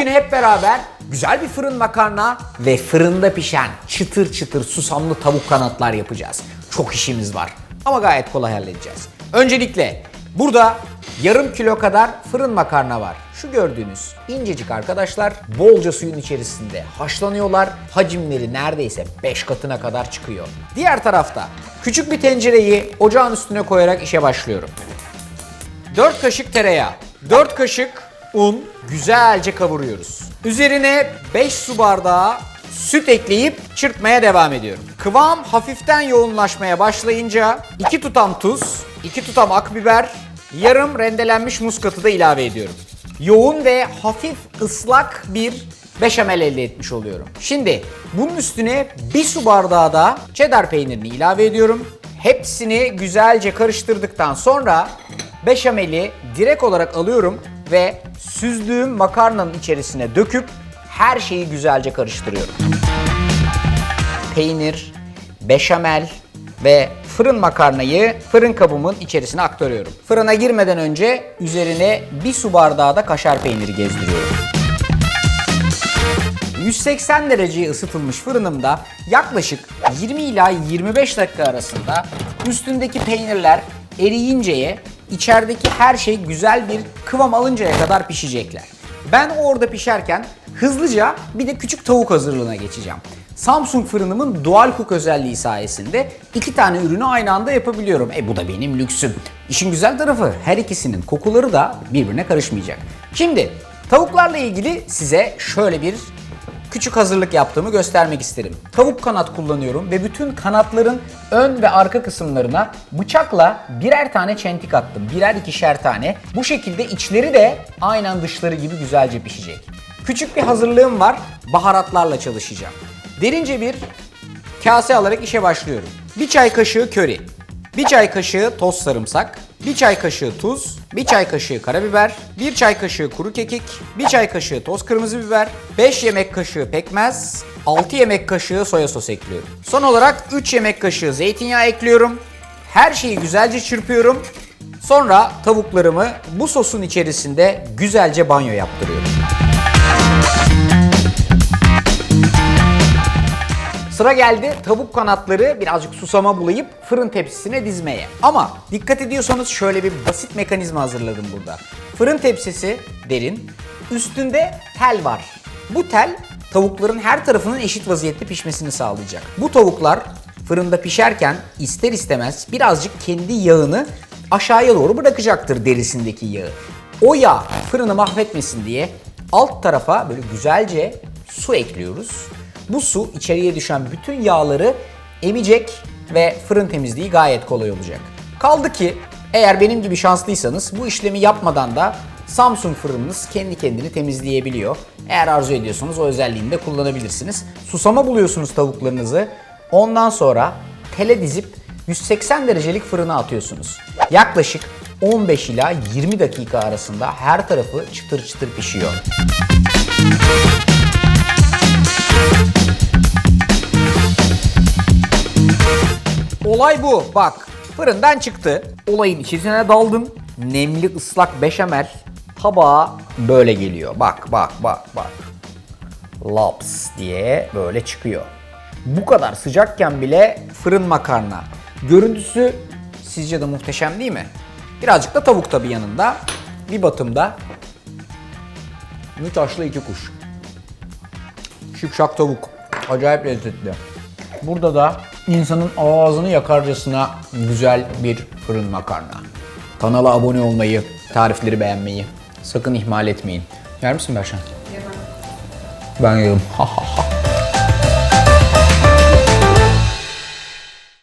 Bugün hep beraber güzel bir fırın makarna ve fırında pişen çıtır çıtır susamlı tavuk kanatlar yapacağız. Çok işimiz var ama gayet kolay halledeceğiz. Öncelikle burada yarım kilo kadar fırın makarna var. Şu gördüğünüz incecik arkadaşlar bolca suyun içerisinde haşlanıyorlar. Hacimleri neredeyse 5 katına kadar çıkıyor. Diğer tarafta küçük bir tencereyi ocağın üstüne koyarak işe başlıyorum. 4 kaşık tereyağı, 4 kaşık un güzelce kavuruyoruz. Üzerine 5 su bardağı süt ekleyip çırpmaya devam ediyorum. Kıvam hafiften yoğunlaşmaya başlayınca 2 tutam tuz, 2 tutam akbiber, yarım rendelenmiş muskatı da ilave ediyorum. Yoğun ve hafif ıslak bir beşamel elde etmiş oluyorum. Şimdi bunun üstüne 1 su bardağı da cheddar peynirini ilave ediyorum. Hepsini güzelce karıştırdıktan sonra beşameli direkt olarak alıyorum ve süzdüğüm makarnanın içerisine döküp her şeyi güzelce karıştırıyorum. Peynir, beşamel ve fırın makarnayı fırın kabımın içerisine aktarıyorum. Fırına girmeden önce üzerine 1 su bardağı da kaşar peyniri gezdiriyorum. 180 dereceye ısıtılmış fırınımda yaklaşık 20 ila 25 dakika arasında üstündeki peynirler eriyinceye, içerideki her şey güzel bir kıvam alıncaya kadar pişecekler. Ben orada pişerken hızlıca bir de küçük tavuk hazırlığına geçeceğim. Samsung fırınımın dual cook özelliği sayesinde 2 tane ürünü aynı anda yapabiliyorum. Bu da benim lüksüm. İşin güzel tarafı her ikisinin kokuları da birbirine karışmayacak. Şimdi tavuklarla ilgili size şöyle bir küçük hazırlık yaptığımı göstermek isterim. Tavuk kanat kullanıyorum ve bütün kanatların ön ve arka kısımlarına bıçakla birer tane çentik attım. Birer ikişer tane. Bu şekilde içleri de aynen dışları gibi güzelce pişecek. Küçük bir hazırlığım var. Baharatlarla çalışacağım. Derince bir kase alarak işe başlıyorum. 1 çay kaşığı köri, 1 çay kaşığı toz sarımsak, 1 çay kaşığı tuz, 1 çay kaşığı karabiber, 1 çay kaşığı kuru kekik, 1 çay kaşığı toz kırmızı biber, 5 yemek kaşığı pekmez, 6 yemek kaşığı soya sos ekliyorum. Son olarak 3 yemek kaşığı zeytinyağı ekliyorum. Her şeyi güzelce çırpıyorum. Sonra tavuklarımı bu sosun içerisinde güzelce banyo yaptırıyorum. Sıra geldi tavuk kanatları birazcık susama bulayıp fırın tepsisine dizmeye. Ama dikkat ediyorsanız şöyle bir basit mekanizma hazırladım burada. Fırın tepsisi derin, üstünde tel var. Bu tel tavukların her tarafının eşit vaziyette pişmesini sağlayacak. Bu tavuklar fırında pişerken ister istemez birazcık kendi yağını aşağıya doğru bırakacaktır, derisindeki yağı. O yağ fırını mahvetmesin diye alt tarafa böyle güzelce su ekliyoruz. Bu su içeriye düşen bütün yağları emecek ve fırın temizliği gayet kolay olacak. Kaldı ki eğer benim gibi şanslıysanız bu işlemi yapmadan da Samsung fırınınız kendi kendini temizleyebiliyor. Eğer arzu ediyorsanız o özelliğini de kullanabilirsiniz. Susama buluyorsunuz tavuklarınızı. Ondan sonra tele dizip 180 derecelik fırına atıyorsunuz. Yaklaşık 15 ila 20 dakika arasında her tarafı çıtır çıtır pişiyor. Olay bu. Bak, fırından çıktı. Olayın içine daldın. Nemli ıslak beşamel tabağa böyle geliyor. Bak. Laps diye böyle çıkıyor. Bu kadar sıcakken bile fırın makarna. Görüntüsü sizce de muhteşem değil mi? Birazcık da tavuk tabii yanında. Bir batımda 3 haşlı 2 kuş. Şipşak tavuk. Acayip lezzetli. Burada da insanın ağzını yakarcasına güzel bir fırın makarna. Kanala abone olmayı, tarifleri beğenmeyi sakın ihmal etmeyin. Yer misin Berşan? Yemem. Ben yerim.